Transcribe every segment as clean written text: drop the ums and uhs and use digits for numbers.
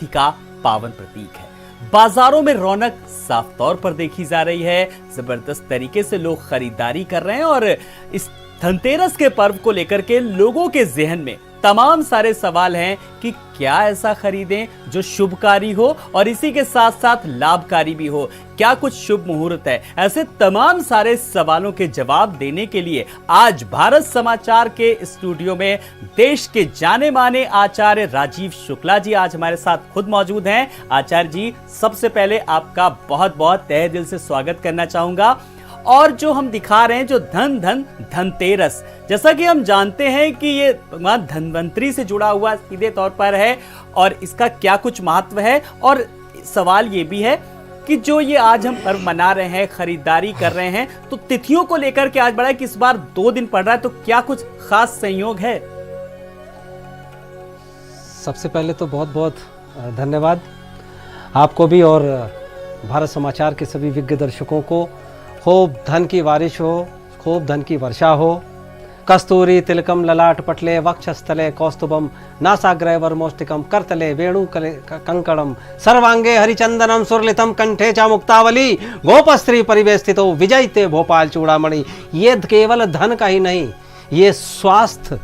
का पावन प्रतीक है। बाजारों में रौनक साफ तौर पर देखी जा रही है। जबरदस्त तरीके से लोग खरीदारी कर रहे हैं और इस धनतेरस के पर्व को लेकर के लोगों के जहन में तमाम सारे सवाल हैं कि क्या ऐसा खरीदें जो शुभकारी हो और इसी के साथ साथ लाभकारी भी हो। क्या कुछ शुभ मुहूर्त है? ऐसे तमाम सारे सवालों के जवाब देने के लिए आज भारत समाचार के स्टूडियो में देश के जाने माने आचार्य राजीव शुक्ला जी आज हमारे साथ खुद मौजूद हैं। आचार्य जी, सबसे पहले आपका बहुत बहुत तहे दिल से स्वागत करना चाहूंगा। और जो हम दिखा रहे हैं जो धनतेरस, जैसा कि हम जानते हैं कि ये भगवान धन्वंतरी से जुड़ा हुआ सीधे तौर पर है और इसका क्या कुछ महत्व है। और सवाल ये भी है कि जो ये आज हम पर्व मना रहे हैं, खरीदारी कर रहे हैं, तो तिथियों को लेकर के आज बड़ा है कि इस बार 2 दिन पड़ रहा है, तो क्या कुछ खास संयोग है? सबसे पहले तो बहुत बहुत धन्यवाद आपको भी और भारत समाचार के सभी विज्ञ दर्शकों को। खूब धन की बारिश हो, खूब धन की वर्षा हो। कस्तूरी तिलकम ललाट पटले वक्षस्थले कौस्तुभम नासाग्रह वरमोष्टिकम करतले वेणु कंकणम सर्वांगे हरिचंदनम सुरलितम कंठे च मुक्तावली गोपस्त्री परिवेष्टितो विजयते भोपाल चूड़ामणि। ये केवल धन का ही नहीं, ये स्वास्थ्य,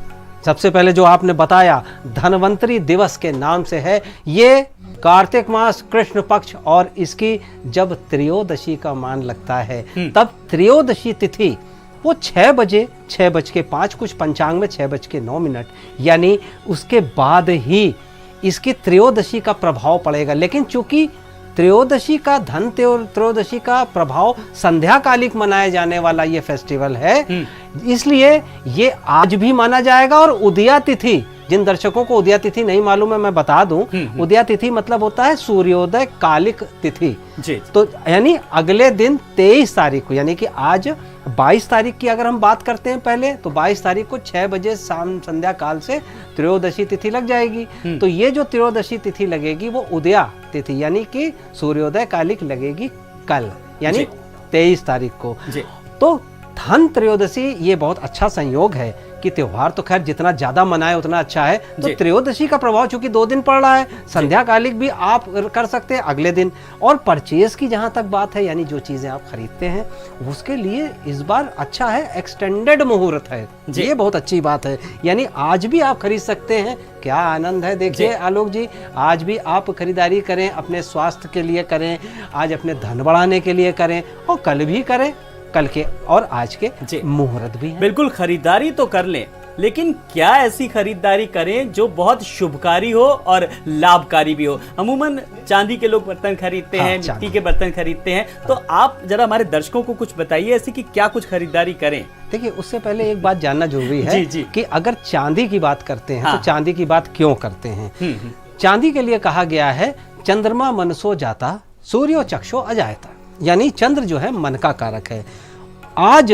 सबसे पहले जो आपने बताया धन्वंतरी दिवस के नाम से है। ये कार्तिक मास कृष्ण पक्ष और इसकी जब त्रयोदशी का मान लगता है तब त्रयोदशी तिथि वो 6:05 कुछ पंचांग में 6:09 यानी उसके बाद ही इसकी त्रयोदशी का प्रभाव पड़ेगा। लेकिन चूंकि त्रयोदशी का त्रयोदशी का प्रभाव संध्याकालिक मनाया जाने वाला ये फेस्टिवल है, इसलिए ये आज भी माना जाएगा। और उदया तिथि, जिन दर्शकों को उदया तिथि नहीं मालूम है मैं बता दूं, उदया तिथि मतलब होता है सूर्योदय कालिक तिथि। तो यानी अगले दिन 23 तारीख को, यानी कि आज 22 तारीख की अगर हम बात करते हैं पहले, तो 22 तारीख को 6 बजे शाम संध्या काल से त्रयोदशी तिथि लग जाएगी। तो ये जो त्रयोदशी तिथि लगेगी वो उदया तिथि यानी कि सूर्योदय कालिक लगेगी कल, यानी 23 तारीख को। तो धन त्रयोदशी ये बहुत अच्छा संयोग है कि त्योहार तो खैर जितना ज्यादा मनाए उतना अच्छा है। तो त्रयोदशी का प्रभाव चूंकि 2 दिन पड़ रहा है, संध्याकालिक भी आप कर सकते हैं अगले दिन। और परचेज की जहां तक बात है, यानी जो चीजें आप खरीदते हैं उसके लिए इस बार अच्छा है, एक्सटेंडेड मुहूर्त है, ये बहुत अच्छी बात है। यानी आज भी आप खरीद सकते हैं। क्या आनंद है। देखिए आलोक जी, आज भी आप खरीदारी करें, अपने स्वास्थ्य के लिए करें, आज अपने धन बढ़ाने के लिए करें और कल भी करें। कल के और आज के मुहूर्त भी है। बिल्कुल, खरीदारी तो कर लें, लेकिन क्या ऐसी खरीदारी करें जो बहुत शुभकारी हो और लाभकारी भी हो। अमूमन चांदी के लोग बर्तन खरीदते हैं, मिट्टी के बर्तन खरीदते हैं, तो आप जरा हमारे दर्शकों को कुछ बताइए ऐसी कि क्या कुछ खरीदारी करें। देखिए, उससे पहले एक बात जानना जरूरी है कि अगर चांदी की बात करते हैं तो चांदी की बात क्यों करते हैं। चांदी के लिए कहा गया है चंद्रमा मनसो जाता सूर्यो चक्षो अजायता, यानी चंद्र जो है मन का कारक है। आज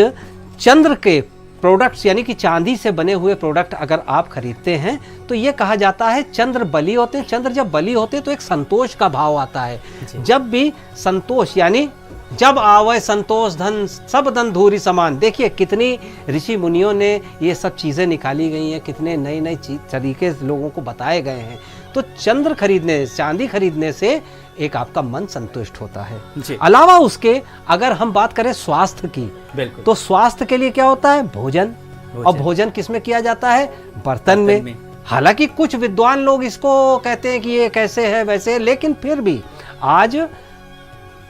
चंद्र के प्रोडक्ट्स यानी कि चांदी से बने हुए प्रोडक्ट अगर आप खरीदते हैं तो ये कहा जाता है चंद्र बली होते हैं। चंद्र जब बली होते हैं तो एक संतोष का भाव आता है। जब भी संतोष, यानी जब आवे संतोष धन सब धन धूरी समान। देखिए कितनी ऋषि मुनियों ने ये सब चीजें निकाली गई हैं, कितने नए नए तरीके लोगों को बताए गए हैं। तो चंद्र खरीदने, चांदी खरीदने से एक आपका मन संतुष्ट होता है। अलावा उसके अगर हम बात करें स्वास्थ्य की, तो स्वास्थ्य के लिए क्या होता है? भोजन। और भोजन किसमें किया जाता है? बर्तन में। हालांकि कुछ विद्वान लोग इसको कहते हैं कि ये कैसे है वैसे, लेकिन फिर भी आज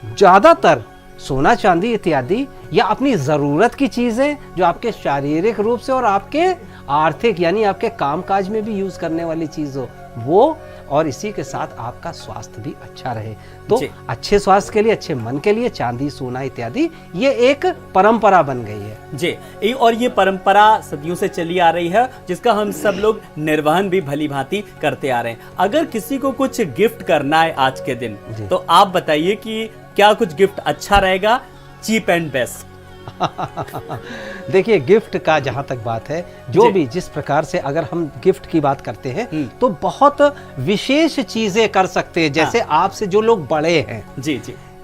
ज्यादातर सोना चांदी इत्यादि या अपनी जरूरत की चीजें जो आपके शारीरिक रूप से और आपके आर्थिक यानी आपके कामकाज में भी यूज करने वाली चीज हो वो, और इसी के साथ आपका स्वास्थ्य भी अच्छा रहे। तो अच्छे स्वास्थ्य के लिए, अच्छे मन के लिए चांदी सोना इत्यादि ये एक परंपरा बन गई है जी। और ये परंपरा सदियों से चली आ रही है जिसका हम सब लोग निर्वहन भी भली भांति करते आ रहे हैं। अगर किसी को कुछ गिफ्ट करना है आज के दिन, तो आप बताइए कि क्या कुछ गिफ्ट अच्छा रहेगा, चीप एंड बेस्ट? देखिए, गिफ्ट का जहां तक बात है, जो भी जिस प्रकार से अगर हम गिफ्ट की बात करते हैं तो बहुत विशेष चीजें कर सकते हैं। जैसे आपसे जो लोग बड़े हैं,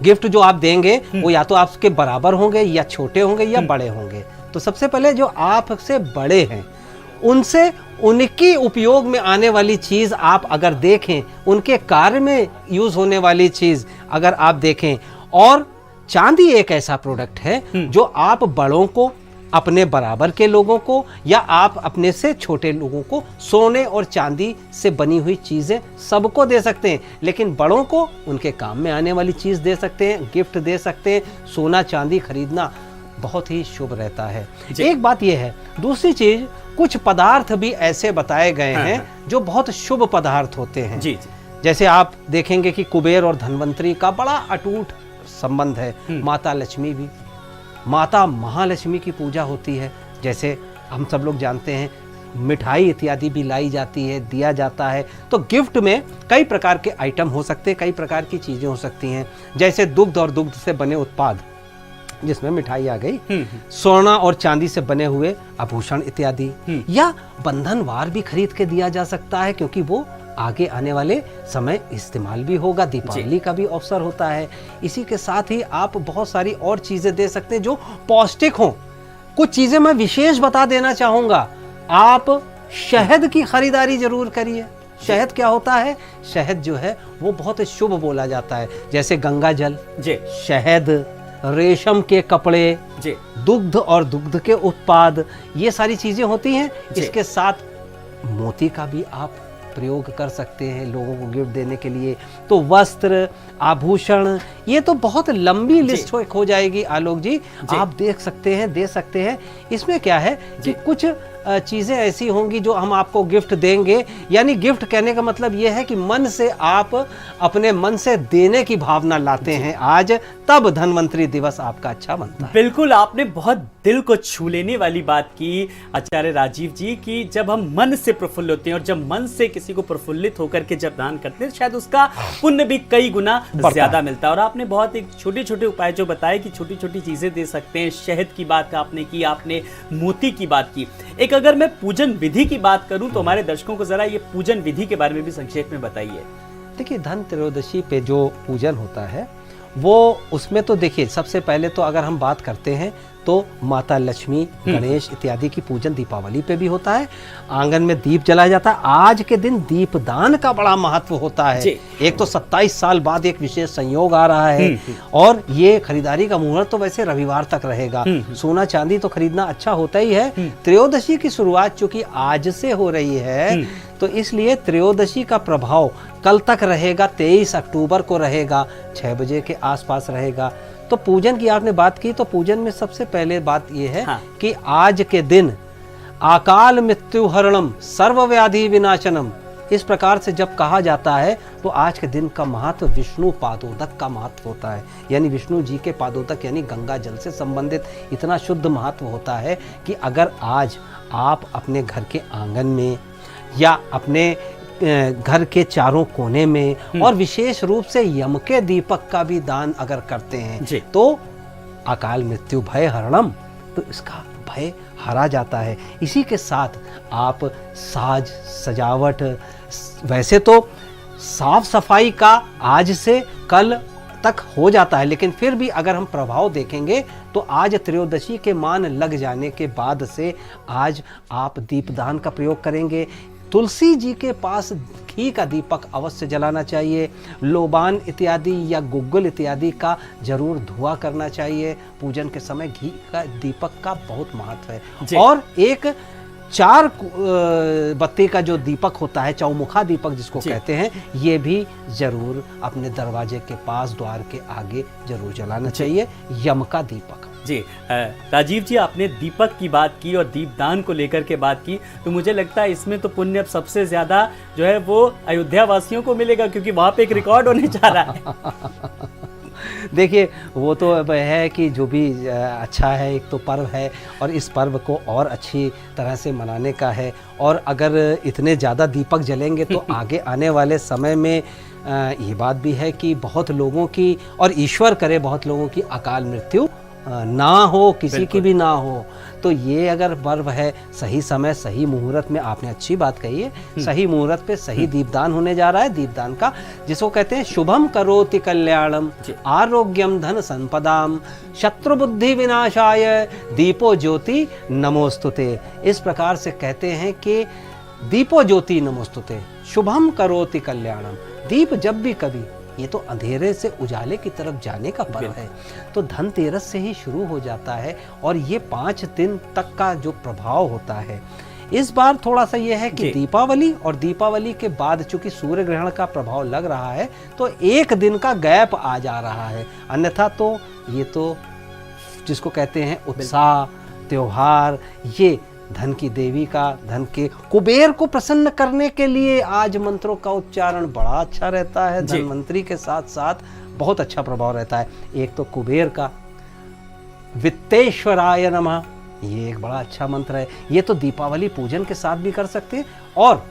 गिफ्ट जो आप देंगे वो या तो आपके बराबर होंगे या छोटे होंगे या बड़े होंगे। तो सबसे पहले जो आपसे बड़े हैं उनसे उनकी उपयोग में आने वाली चीज आप अगर देखें, उनके कार्य में यूज होने वाली चीज अगर आप देखें, और चांदी एक ऐसा प्रोडक्ट है जो आप बड़ों को, अपने बराबर के लोगों को, या आप अपने से छोटे लोगों को सोने और चांदी से बनी हुई चीजें सबको दे सकते हैं, लेकिन बड़ों को उनके काम में आने वाली चीज दे सकते हैं, गिफ्ट दे सकते हैं। सोना चांदी खरीदना बहुत ही शुभ रहता है। एक बात यह है। दूसरी चीज, कुछ पदार्थ भी ऐसे बताए गए हैं जो बहुत शुभ पदार्थ होते हैं। जी जी। जैसे आप देखेंगे कि कुबेर और धनवंतरी का बड़ा अटूट संबंध है। माता लक्ष्मी भी, माता महालक्ष्मी की पूजा होती है। जैसे हम सब लोग जानते हैं, मिठाई इत्यादि भी लाई जाती है, दिया जाता है। तो गिफ्ट में कई प्रकार के आइटम हो सकते हैं, कई प्रकार की चीजें हो सकती हैं। जैसे दुग्ध और दुग्ध से बने उत्पाद, जिसमें मिठाई आ गई, सोना और चांदी से बने हुए आभूषण इत्यादि, या बंधनवार भी खरीद के दिया जा सकता है, क्योंकि वो आगे आने वाले समय इस्तेमाल भी होगा। दीपावली का भी अवसर होता है। इसी के साथ ही आप बहुत सारी और चीजें दे सकते हैं जो पौष्टिक हों। कुछ चीजें मैं विशेष बता देना चाहूंगा। आप शहद की खरीदारी जरूर करिए। शहद क्या होता है? शहद जो है वो बहुत शुभ बोला जाता है। जैसे गंगा जल, शहद, रेशम के कपड़े, दुग्ध और दुग्ध के उत्पाद, ये सारी चीजें होती हैं। इसके साथ मोती का भी आप प्रयोग कर सकते हैं लोगों को गिफ्ट देने के लिए। तो वस्त्र, आभूषण, ये तो बहुत लंबी लिस्ट हो जाएगी आलोक जी। आप देख सकते हैं, दे सकते हैं। इसमें क्या है कि कुछ चीजें ऐसी होंगी जो हम आपको गिफ्ट देंगे। यानी गिफ्ट कहने का मतलब यह है कि मन से आप अपने मन से देने की भावना लाते हैं आज, तब धनवंतरी दिवस आपका अच्छा बनता है। बिल्कुल, आपने बहुत दिल को छू लेने वाली बात की आचार्य राजीव जी, कि जब हम मन से प्रफुल्ल होते हैं और जब मन से किसी को प्रफुल्लित होकर के जब दान करते हैं, शायद उसका पुण्य भी कई गुना ज्यादा मिलता है। और आपने बहुत एक छोटे छोटे उपाय जो बताए कि छोटी छोटी चीजें दे सकते हैं। शहद की बात आपने की, आपने मोती की बात की। एक अगर मैं पूजन विधि की बात करूं तो हमारे दर्शकों को जरा ये पूजन विधि के बारे में भी संक्षेप में बताइए। देखिए, धन त्रयोदशी पे जो पूजन होता है वो, उसमें तो देखिए सबसे पहले तो अगर हम बात करते हैं तो माता लक्ष्मी, गणेश इत्यादि की पूजन दीपावली पे भी होता है। आंगन में दीप जलाया जाता है। आज के दिन दीपदान का बड़ा महत्व होता है। एक तो 27 साल बाद एक विशेष संयोग आ रहा है, और ये खरीदारी का मुहूर्त तो वैसे रविवार तक रहेगा। सोना चांदी तो खरीदना अच्छा होता ही है। त्रयोदशी की शुरुआत चूंकि आज से हो रही है, तो इसलिए त्रयोदशी का प्रभाव कल तक रहेगा। 23 अक्टूबर को रहेगा, 6 बजे के आसपास रहेगा। तो पूजन की आपने बात की, तो पूजन में सबसे पहले बात यह है कि आज के दिन अकाल मृत्यु हरणम सर्व व्याधि विनाशनम, इस प्रकार से जब कहा जाता है तो आज के दिन का महत्व विष्णु पादोदक का महत्व होता है। यानी विष्णु जी के पादोदक यानी गंगा जल से संबंधित इतना शुद्ध महत्व होता है कि अगर आज आप अपने घर के आंगन में या अपने घर के चारों कोने में, और विशेष रूप से यम के दीपक का भी दान अगर करते हैं, तो अकाल मृत्यु भय हरणम, तो इसका भय हरा जाता है। इसी के साथ आप साज सजावट, वैसे तो साफ सफाई का आज से कल तक हो जाता है, लेकिन फिर भी अगर हम प्रभाव देखेंगे तो आज त्रयोदशी के मान लग जाने के बाद से आज आप दीपदान का प्रयोग करेंगे। तुलसी जी के पास घी का दीपक अवश्य जलाना चाहिए। लोबान इत्यादि या गुग्गल इत्यादि का जरूर धुआं करना चाहिए। पूजन के समय घी का दीपक का बहुत महत्व है। और एक 4 बत्ती का जो दीपक होता है, चौमुखा दीपक जिसको कहते हैं, ये भी जरूर अपने दरवाजे के पास, द्वार के आगे जरूर जलाना चाहिए, यम का दीपक। जी राजीव जी, आपने दीपक की बात की और दीपदान को लेकर के बात की, तो मुझे लगता है इसमें तो पुण्य अब सबसे ज्यादा जो है वो अयोध्या वासियों को मिलेगा, क्योंकि वहां पे एक रिकॉर्ड होने जा रहा है। देखिए, वो तो अब है कि जो भी अच्छा है, एक तो पर्व है और इस पर्व को और अच्छी तरह से मनाने का है। और अगर इतने ज़्यादा दीपक जलेंगे तो आगे आने वाले समय में ये बात भी है कि बहुत लोगों की, और ईश्वर करे बहुत लोगों की अकाल मृत्यु ना हो, किसी की भी ना हो। तो ये अगर पर्व है, सही समय सही मुहूर्त में, आपने अच्छी बात कही है, सही मुहूर्त पे सही दीपदान होने जा रहा है। दीपदान का जिसको कहते हैं शुभम करोति कल्याणम आरोग्यम धन संपदाम शत्रु बुद्धि विनाशाय दीपो ज्योति नमोस्तुते। इस प्रकार से कहते हैं कि दीपो ज्योति नमोस्तुते, शुभम करोति कल्याणम। दीप जब भी कभी, ये तो अंधेरे से उजाले की तरफ जाने का पर्व है, तो धनतेरस से ही शुरू हो जाता है और ये 5 दिन तक का जो प्रभाव होता है। इस बार थोड़ा सा ये है कि दीपावली और दीपावली के बाद चूंकि सूर्य ग्रहण का प्रभाव लग रहा है तो 1 दिन का गैप आ जा रहा है, अन्यथा तो ये तो जिसको कहते हैं उत्साह, त्योहार, ये धन की देवी का, धन के कुबेर को प्रसन्न करने के लिए आज मंत्रों का उच्चारण बड़ा अच्छा रहता है। धनवंतरी के साथ साथ बहुत अच्छा प्रभाव रहता है। एक तो कुबेर का वित्तेश्वराय नमः, ये एक बड़ा अच्छा मंत्र है। ये तो दीपावली पूजन के साथ भी कर सकते हैं। और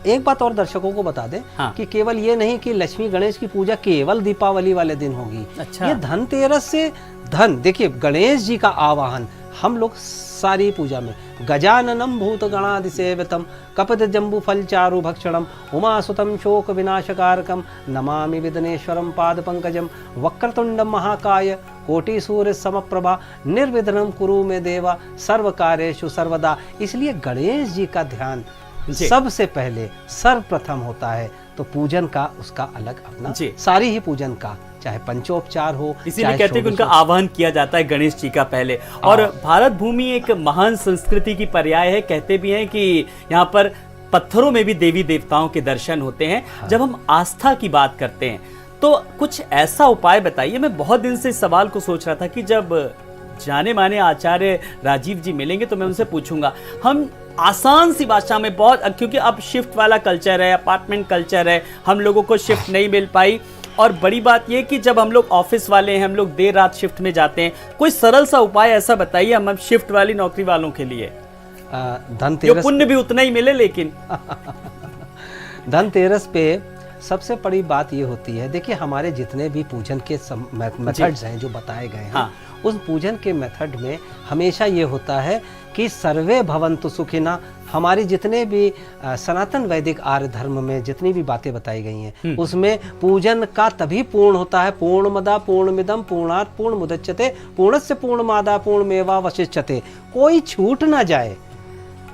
एक बात और दर्शकों को बता दें कि केवल ये नहीं कि लक्ष्मी गणेश की पूजा केवल दीपावली वाले दिन होगी। अच्छा। ये धनतेरस से धन, देखिए गणेश जी का आवाहन हम लोग सारी पूजा में गजाननम भूत गणादिसेवितम कपित जम्बू फल चारु भक्षणम उमासुतम शोक विनाशकारकम नमामि विघ्नेश्वरम पाद पंकजम वक्रतुंडम महाकाय कोटि सूर्य समप्रभा निर्विघ्नं कुरु मे देवा सर्व कार्येषु सर्वदा। इसलिए गणेश जी का ध्यान सबसे पहले सर्वप्रथम होता है, तो पूजन का उसका अलग अपना, सारी ही पूजन का, चाहे पंचोपचार हो, इसीलिए कहते हैं कि उनका आह्वान किया जाता है गणेश जी का पहले। और भारत भूमि एक महान संस्कृति की पर्याय है। कहते भी हैं कि यहाँ पर पत्थरों में भी देवी देवताओं के दर्शन होते हैं। जब हम आस्था की बात करते हैं तो कुछ ऐसा उपाय बताइए। मैं बहुत दिन से इस सवाल को सोच रहा था कि जब जाने माने आचार्य राजीव जी मिलेंगे तो मैं उनसे पूछूंगा। हम आसान सी भाषा में बहुत, क्योंकि अब शिफ्ट वाला कल्चर है, अपार्टमेंट कल्चर है, हम लोगों को शिफ्ट नहीं मिल पाई। और बड़ी बात यह कि जब हम लोग ऑफिस वाले हैं, हम लोग देर रात शिफ्ट में जाते हैं, कोई सरल सा उपाय ऐसा बताइए हम शिफ्ट वाली नौकरी वालों के लिए, धनतेरस पुण्य भी उतना ही मिले। लेकिन धनतेरस पे सबसे बड़ी बात ये होती है, देखिए हमारे जितने भी पूजन के मेथड्स हैं जो बताए गए हैं, उस पूजन के मेथड में हमेशा ये होता है कि सर्वे भवन्तु सुखिना। हमारी जितने भी सनातन वैदिक आर्य धर्म में जितनी भी बातें बताई गई हैं उसमें पूजन का तभी पूर्ण होता है, पूर्णमदा पूर्णमिदं पूर्णात् पूर्णमुदच्यते पूर्णस्य पूर्णमादा पूर्णमेवावशिष्यते। कोई छूट ना जाए।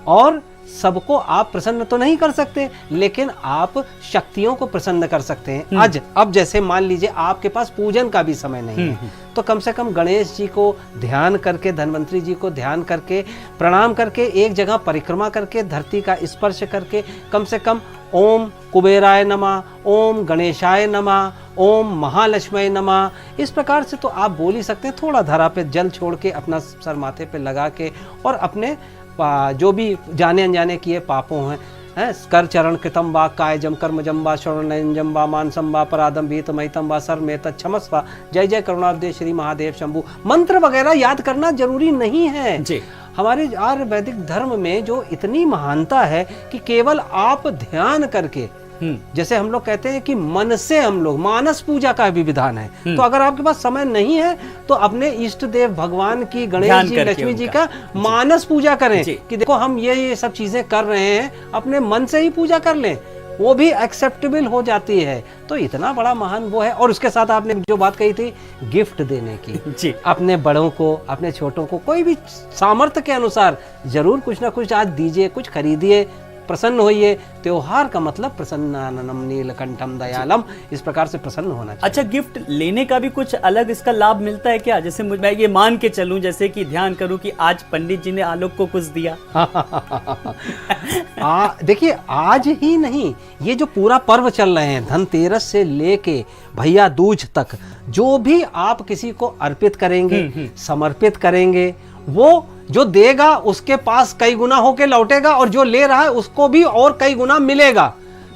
और सबको आप प्रसन्न तो नहीं कर सकते, लेकिन आप शक्तियों को प्रसन्न कर सकते हैं। आज अब जैसे मान लीजिए आपके पास पूजन का भी समय नहीं है, तो कम से कम गणेश जी को ध्यान करके, धनवंतरी जी को ध्यान करके, प्रणाम करके, एक जगह परिक्रमा करके, धरती का स्पर्श करके, कम से कम ओम कुबेराय नमः, ओम गणेशाय नमः, ओम महालक्ष्मी नमः, इस प्रकार से तो आप बोल ही सकते हैं। थोड़ा धरा पे जल छोड़ के अपना सर माथे पे लगा के, और अपने जो भी जाने अनजाने किए पापों हैं, कर चरण कृतम बा कायजम कर्म जम्बा श्रवण जम्बा मानसम बा परादम भीत महितम बा सर में क्षमस्वा जय जय करुणाब्दे श्री महादेव शंभु, मंत्र वगैरह याद करना जरूरी नहीं है जी। हमारे आर्य वैदिक धर्म में जो इतनी महानता है कि केवल आप ध्यान करके, जैसे हम लोग कहते हैं कि मन से हम लोग, मानस पूजा का भी विधान है। तो अगर आपके पास समय नहीं है तो अपने इष्ट देव भगवान की, गणेश जी, लक्ष्मी जी का मानस पूजा करें कि देखो हम ये सब चीजें कर रहे हैं, अपने मन से ही पूजा कर लें, वो भी एक्सेप्टेबल हो जाती है। तो इतना बड़ा महान वो है। और उसके साथ आपने जो बात कही थी गिफ्ट देने की जी, अपने बड़ों को, अपने छोटों को, कोई भी सामर्थ्य के अनुसार जरूर कुछ ना कुछ आज दीजिए, कुछ खरीदिए, प्रसन्न होइए। त्योहार का मतलब प्रसन्नाननम नीलकंठम दयालम, इस प्रकार से प्रसन्न होना चाहिए। अच्छा, गिफ्ट लेने का भी कुछ अलग इसका लाभ मिलता है क्या? जैसे मैं ये मान के चलूं, जैसे कि ध्यान करूं कि आज पंडित जी ने आलोक को कुछ दिया। देखिए आज ही नहीं, ये जो पूरा पर्व चल रहे हैं, धनतेरस से लेके भैया दूज तक, जो भी आप किसी को अर्पित करेंगे, समर्पित करेंगे, वो जो देगा उसके पास कई गुना होके लौटेगा, और जो ले रहा है उसको भी और कई गुना मिलेगा।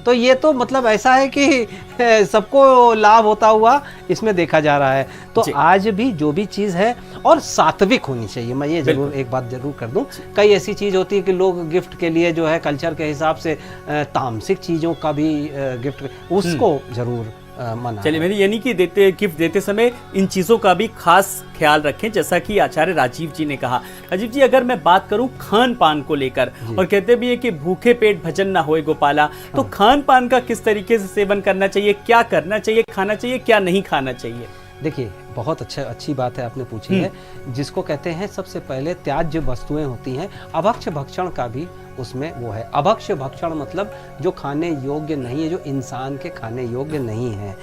तो ये तो मतलब ऐसा है कि सबको लाभ होता हुआ इसमें देखा जा रहा है। तो आज भी जो भी चीज़ है और सात्विक होनी चाहिए, मैं ये जरूर एक बात जरूर कर दूं। कई ऐसी चीज़ होती है कि लोग गिफ्ट के लिए जो है कल्चर के हिसाब से तामसिक चीज़ों का भी गिफ्ट, उसको जरूर मना। चलिए, मैंने यानी कि गिफ्ट देते समय इन चीजों का भी खास ख्याल रखें, जैसा कि आचार्य राजीव जी ने कहा। राजीव जी, अगर मैं बात करूं खान पान को लेकर, और कहते भी है कि भूखे पेट भजन ना होए गोपाला, तो खान पान का किस तरीके से सेवन करना चाहिए, क्या करना चाहिए, खाना चाहिए, क्या नहीं खाना चाहिए? देखिए, बहुत अच्छी बात है आपने पूछी है। जिसको कहते हैं सबसे पहले त्याज्य वस्तुएं होती हैं, अभक्ष्य भक्षण का भी उसमें वो है। अभक्ष्य भक्षण मतलब जो खाने योग्य नहीं है, जो इंसान के खाने योग्य नहीं है,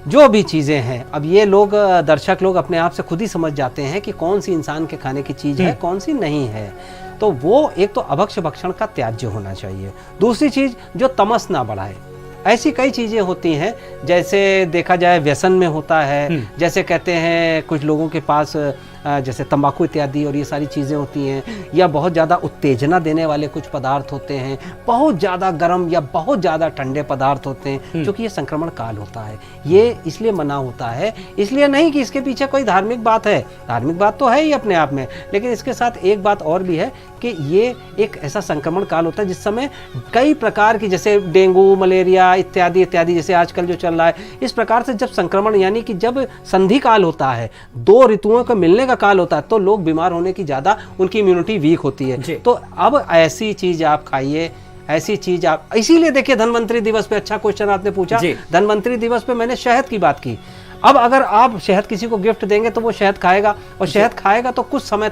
जो भी चीज़ें हैं। अब ये लोग दर्शक लोग अपने आप से खुद ही समझ जाते हैं कि कौन सी इंसान के खाने की चीज़ है, कौन सी नहीं है। तो वो एक तो अभक्ष्य भक्षण का त्याज्य होना चाहिए। दूसरी चीज़, जो तमस ना बढ़ाए। ऐसी कई चीज़ें होती हैं, जैसे देखा जाए व्यसन में होता है, जैसे कहते हैं कुछ लोगों के पास जैसे तंबाकू इत्यादि और ये सारी चीज़ें होती हैं, या बहुत ज़्यादा उत्तेजना देने वाले कुछ पदार्थ होते हैं, बहुत ज़्यादा गर्म या बहुत ज़्यादा ठंडे पदार्थ होते हैं, क्योंकि ये संक्रमण काल होता है। ये इसलिए मना होता है, इसलिए नहीं कि इसके पीछे कोई धार्मिक बात है, धार्मिक बात तो है ही अपने आप में, लेकिन इसके साथ एक बात और भी है कि ये एक ऐसा संक्रमण काल होता है जिस समय कई प्रकार की, जैसे डेंगू, मलेरिया इत्यादि इत्यादि, जैसे आजकल जो चल रहा है, इस प्रकार से जब संक्रमण, यानी कि जब संधि काल होता है, दो ऋतुओं का मिलने का काल होता है, तो लोग बीमार होने की ज़्यादा, उनकी इम्यूनिटी वीक होती है। तो अब ऐसी चीज़ आप खाइए, ऐसी चीज़ आप, इसीलिए देखिए धन्वंतरि दिवस पे, अच्छा क्वेश्चन आपने पूछा, धन्वंतरि दिवस पे मैंने शहद की बात की। अब अगर आप शहद किसी को गिफ्ट देंगे तो वो शहद खाएगा, और शहद खाएगा तो कुछ समय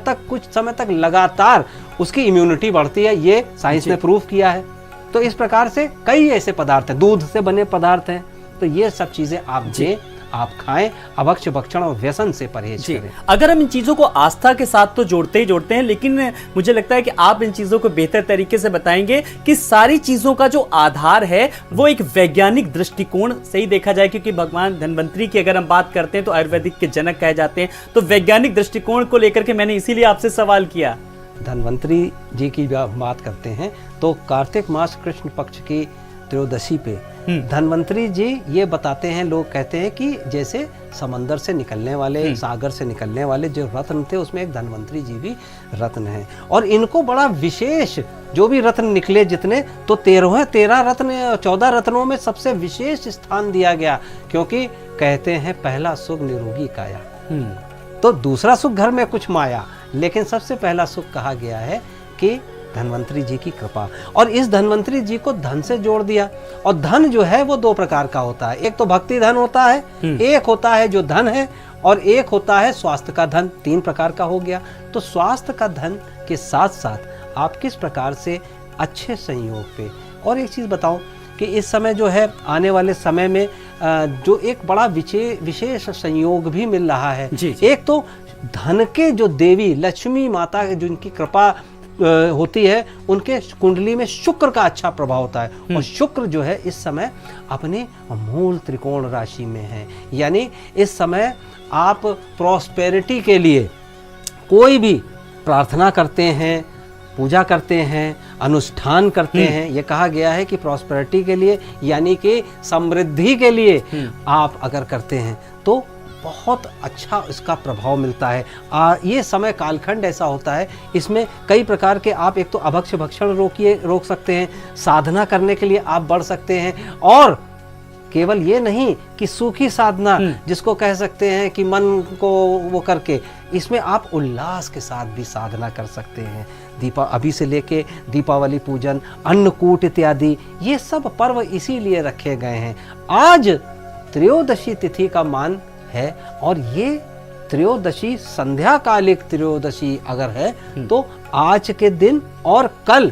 तक लगातार उसकी इम्यूनिटी बढ़ती है, ये साइंस ने प्रूव किया है। तो इस प्रकार से कई ऐसे पदार्थ हैं, दूध से बने पदार्थ हैं, तो ये सब चीजें आप दें, आप खाएं, अभक्ष्य भक्षण और व्यसन से परहेज करें। अगर हम इन चीजों को आस्था के साथ तो जोड़ते हैं, लेकिन मुझे लगता है कि आप इन चीजों को बेहतर तरीके से बताएंगे कि सारी चीजों का जो आधार है वो एक वैज्ञानिक दृष्टिकोण से ही देखा जाए, क्योंकि भगवान धन्वंतरि की अगर हम बात करते हैं तो आयुर्वेदिक के जनक कहे जाते हैं। तो वैज्ञानिक दृष्टिकोण को लेकर के मैंने इसीलिए आपसे सवाल किया। धन्वंतरि जी की बात करते हैं तो कार्तिक मास कृष्ण पक्ष की त्रयोदशी पे धन्वंतरि जी ये बताते हैं, लोग कहते हैं कि जैसे समंदर से निकलने वाले, सागर से निकलने वाले जो रत्न थे, उसमें एक धन्वंतरि जी भी रत्न है। और इनको बड़ा विशेष, जो भी रत्न निकले जितने, तो 13 रत्न, 14 रत्नों में सबसे विशेष स्थान दिया गया, क्योंकि कहते हैं पहला सुख निरोगी काया, तो दूसरा सुख घर में कुछ माया, लेकिन सबसे पहला सुख कहा गया है कि धन्वंतरि जी की कृपा। और इस धन्वंतरि जी को धन से जोड़ दिया। और धन जो है वो दो प्रकार का होता है, एक तो भक्ति धन होता है, एक होता है जो धन है, और एक होता है स्वास्थ्य का धन। 3 प्रकार का हो गया। तो स्वास्थ्य का धन के साथ साथ आप किस प्रकार से अच्छे संयोग पे, और एक चीज बताओ कि इस समय जो है, आने वाले समय में जो एक बड़ा विशेष संयोग भी मिल रहा है। एक तो धन के जो देवी लक्ष्मी माता, जिनकी कृपा होती है, उनके कुंडली में शुक्र का अच्छा प्रभाव होता है। और शुक्र जो है इस समय अपने मूल त्रिकोण राशि में है, यानी इस समय आप प्रॉस्पेरिटी के लिए कोई भी प्रार्थना करते हैं, पूजा करते हैं, अनुष्ठान करते हैं, ये कहा गया है कि प्रॉस्पेरिटी के लिए, यानी कि समृद्धि के लिए आप अगर करते हैं तो बहुत अच्छा इसका प्रभाव मिलता है। ये समय कालखंड ऐसा होता है, इसमें कई प्रकार के आप, एक तो अभक्ष्य भक्षण रोक सकते हैं, साधना करने के लिए आप बढ़ सकते हैं, और केवल ये नहीं कि सूखी साधना जिसको कह सकते हैं कि मन को वो करके, इसमें आप उल्लास के साथ भी साधना कर सकते हैं। अभी से लेके दीपावली पूजन, अन्नकूट इत्यादि, ये सब पर्व इसीलिए रखे गए हैं। आज त्रयोदशी तिथि का मान है, और ये त्रयोदशी संध्याकालिक त्रयोदशी अगर है तो आज के दिन और कल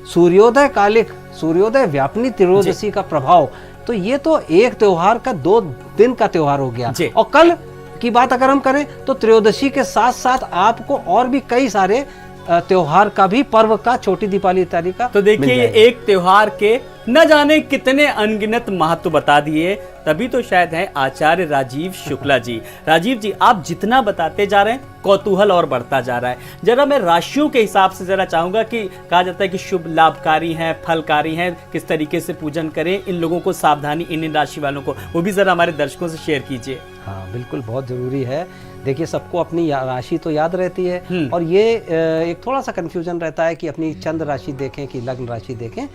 सूर्योदय कालिक, सूर्योदय व्यापनी त्रयोदशी का प्रभाव, तो ये तो एक त्योहार का 2 दिन का त्योहार हो गया। और कल की बात अगर हम करें तो त्रयोदशी के साथ साथ आपको और भी कई सारे त्योहार का भी, पर्व का, छोटी दीपावली इत्यादि का। तो देखिए, ये एक त्योहार के न जाने कितने अनगिनत महत्व बता दिए, तभी तो शायद हैं आचार्य राजीव शुक्ला जी। राजीव जी, आप जितना बताते जा रहे हैं कौतूहल और बढ़ता जा रहा है। जरा मैं राशियों के हिसाब से जरा चाहूंगा कि कहा जाता है कि शुभ लाभकारी हैं, फलकारी हैं, किस तरीके से पूजन करें, इन लोगों को सावधानी, इन राशि वालों को, वो भी जरा हमारे दर्शकों से शेयर कीजिए। हाँ बिल्कुल, बहुत ज़रूरी है। देखिए, सबको अपनी राशि तो याद रहती है और ये एक थोड़ा सा कन्फ्यूजन रहता है कि अपनी चंद्र राशि देखें कि लग्न राशि देखें।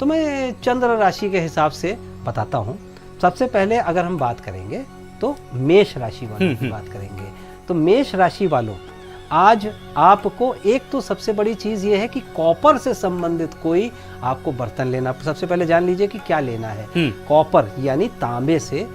तो मैं चंद्र राशि के हिसाब से बताता हूँ। सबसे पहले अगर हम बात करेंगे तो मेष राशि वालों की बात करेंगे। तो मेष राशि वालों, आज आपको एक तो सबसे बड़ी चीज़ ये है कि कॉपर से संबंधित कोई आपको बर्तन लेना। सबसे पहले जान लीजिए कि क्या लेना है। कॉपर यानी तांबे से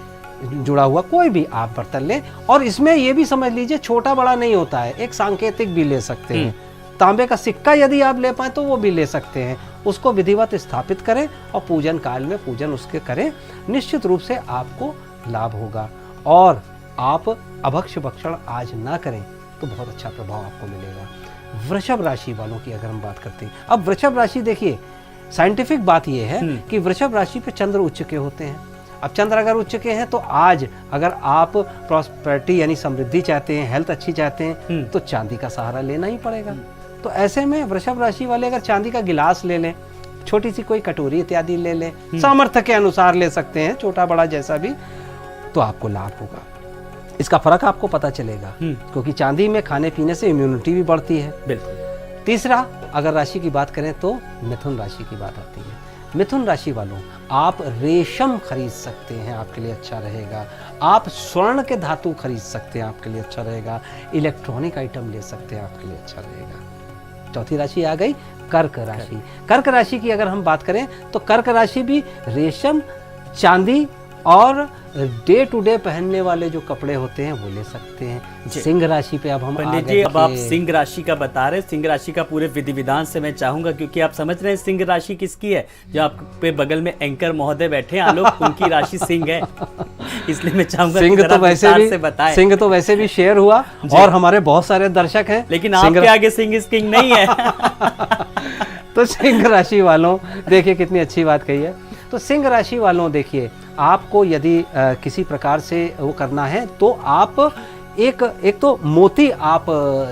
जुड़ा हुआ कोई भी आप बर्तन लें, और इसमें ये भी समझ लीजिए छोटा बड़ा नहीं होता है, एक सांकेतिक भी ले सकते हैं। तांबे का सिक्का यदि आप ले पाए तो वो भी ले सकते हैं। उसको विधिवत स्थापित करें और पूजन काल में पूजन उसके करें, निश्चित रूप से आपको लाभ होगा। और आप अभक्ष भक्षण आज ना करें तो बहुत अच्छा प्रभाव आपको मिलेगा। वृषभ राशि वालों की अगर हम बात करते हैं, अब वृषभ राशि देखिए, साइंटिफिक बात यह है कि वृषभ राशि पे चंद्र उच्च के होते हैं। अब चंद्र अगर उच्च के हैं तो आज अगर आप प्रॉस्पेरिटी यानी समृद्धि चाहते हैं, हेल्थ अच्छी चाहते हैं, तो चांदी का सहारा लेना ही पड़ेगा। तो ऐसे में वृषभ राशि वाले अगर चांदी का गिलास ले लें, छोटी सी कोई कटोरी इत्यादि ले लें, सामर्थ्य के अनुसार ले सकते हैं, छोटा बड़ा जैसा भी, तो आपको लाभ होगा। इसका फर्क आपको पता चलेगा, क्योंकि चांदी में खाने पीने से इम्यूनिटी भी बढ़ती है। बिल्कुल। तीसरा, अगर राशि की बात करें तो मिथुन राशि की बात आती है। मिथुन राशि वालों, आप रेशम खरीद सकते हैं, आपके लिए अच्छा रहेगा। आप स्वर्ण के धातु खरीद सकते हैं, आपके लिए अच्छा रहेगा। इलेक्ट्रॉनिक आइटम ले सकते हैं, आपके लिए अच्छा रहेगा। चौथी राशि आ गई कर्क राशि। कर्क राशि की अगर हम बात करें तो कर्क राशि भी रेशम, चांदी और डे टू डे पहनने वाले जो कपड़े होते हैं वो ले सकते हैं। सिंह राशि पे अब हम पंडित जी, अब आप सिंह राशि का बता रहे हैं, सिंह राशि का पूरे विधि विधान से मैं चाहूंगा, क्योंकि आप समझ रहे हैं सिंह राशि किसकी है। जो आप पे बगल में एंकर महोदय बैठे हैं आलोक, उनकी राशि सिंह है, इसलिए मैं चाहूंगा सिंह तो वैसे भी बताएं। सिंह तो वैसे भी शेयर हुआ और हमारे बहुत सारे दर्शक हैं, लेकिन आपके आगे सिंह इज किंग नहीं है। तो सिंह राशि वालों, देखिए कितनी अच्छी बात कही है। तो सिंह राशि वालों, देखिए आपको यदि किसी प्रकार से वो करना है तो आप एक तो मोती आप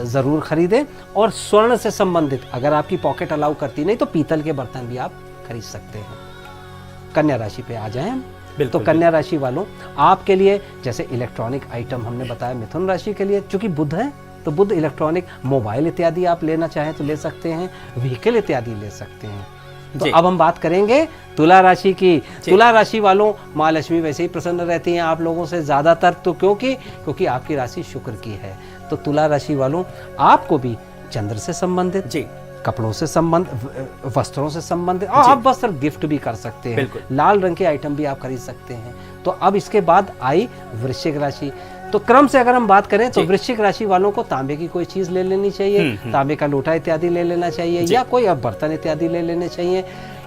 ज़रूर खरीदें, और स्वर्ण से संबंधित अगर आपकी पॉकेट अलाउ करती नहीं तो पीतल के बर्तन भी आप खरीद सकते हैं। कन्या राशि पे आ जाएं हम। तो कन्या राशि वालों, आपके लिए जैसे इलेक्ट्रॉनिक आइटम हमने बताया, मिथुन राशि के लिए चूंकि बुध है तो बुध इलेक्ट्रॉनिक मोबाइल इत्यादि आप लेना चाहें तो ले सकते हैं, व्हीकल इत्यादि ले सकते हैं। तो अब हम बात करेंगे तुला राशि की। तुला राशि वालों, माँ लक्ष्मी वैसे ही प्रसन्न रहती हैं आप लोगों से ज्यादातर, तो क्योंकि आपकी राशि शुक्र की है। तो तुला राशि वालों, आपको भी चंद्र से संबंधित, कपड़ों से संबंधित, वस्त्रों से संबंधित, और आप वस्त्र गिफ्ट भी कर सकते हैं। लाल रंग के आइटम भी आप खरीद सकते हैं। तो अब इसके बाद आई वृश्चिक राशि। तो क्रम से अगर हम बात करें तो वृश्चिक राशि वालों को तांबे की कोई चीज ले लेनी चाहिए, तांबे का लोटा इत्यादि ले लेना चाहिए, या कोई अब बर्तन इत्यादि ले लेने चाहिए।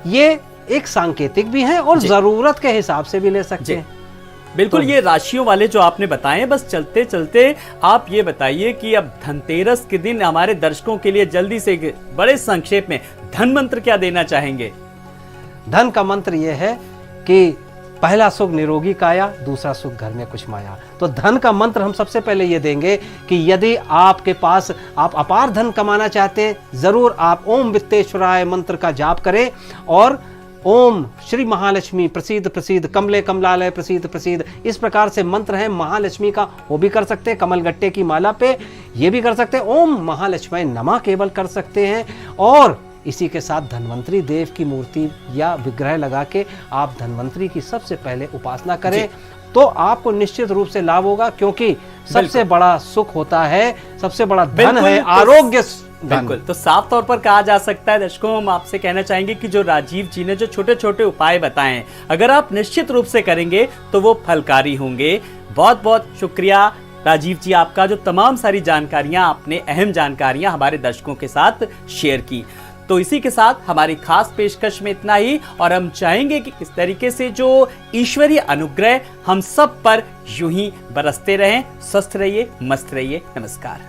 ये एक सांकेतिक भी है और जरूरत के हिसाब से भी ले सकते हैं। बिल्कुल। ये राशियों वाले जो आपने बताए, बस चलते चलते आप ये बताइए कि अब धनतेरस के दिन हमारे दर्शकों के लिए जल्दी से बड़े संक्षेप में धन मंत्र क्या देना चाहेंगे? धन का मंत्र यह है कि पहला सुख निरोगी काया, दूसरा सुख घर में कुछ माया। तो धन का मंत्र हम सबसे पहले ये देंगे कि यदि आपके पास आप अपार धन कमाना चाहते हैं, जरूर आप ओम वित्तेश्वराय मंत्र का जाप करें, और ओम श्री महालक्ष्मी प्रसीद प्रसीद, कमले कमलालय प्रसीद प्रसीद, इस प्रकार से मंत्र है महालक्ष्मी का, वो भी कर सकते हैं। कमल गट्टे की माला पे ये भी कर सकते हैं। ओम महालक्ष्मी नमः केवल कर सकते हैं। और इसी के साथ धन्वंतरी देव की मूर्ति या विग्रह लगा के आप धन्वंतरी की सबसे पहले उपासना करें, तो आपको निश्चित रूप से लाभ होगा, क्योंकि सबसे बड़ा सुख होता है, सबसे बड़ा धन है आरोग्य। बिल्कुल। तो साफ तौर पर कहा जा सकता है दर्शकों, हम आपसे कहना चाहेंगे कि जो राजीव जी ने जो छोटे छोटे उपाय बताए हैं, अगर आप निश्चित रूप से करेंगे तो वो फलकारी होंगे। बहुत बहुत शुक्रिया राजीव जी आपका, जो तमाम सारी जानकारियां आपने, अहम जानकारियां हमारे दर्शकों के साथ शेयर की। तो इसी के साथ हमारी खास पेशकश में इतना ही, और हम चाहेंगे कि इस तरीके से जो ईश्वरीय अनुग्रह हम सब पर यूं ही बरसते रहें। स्वस्थ रहिए, मस्त रहिए। नमस्कार।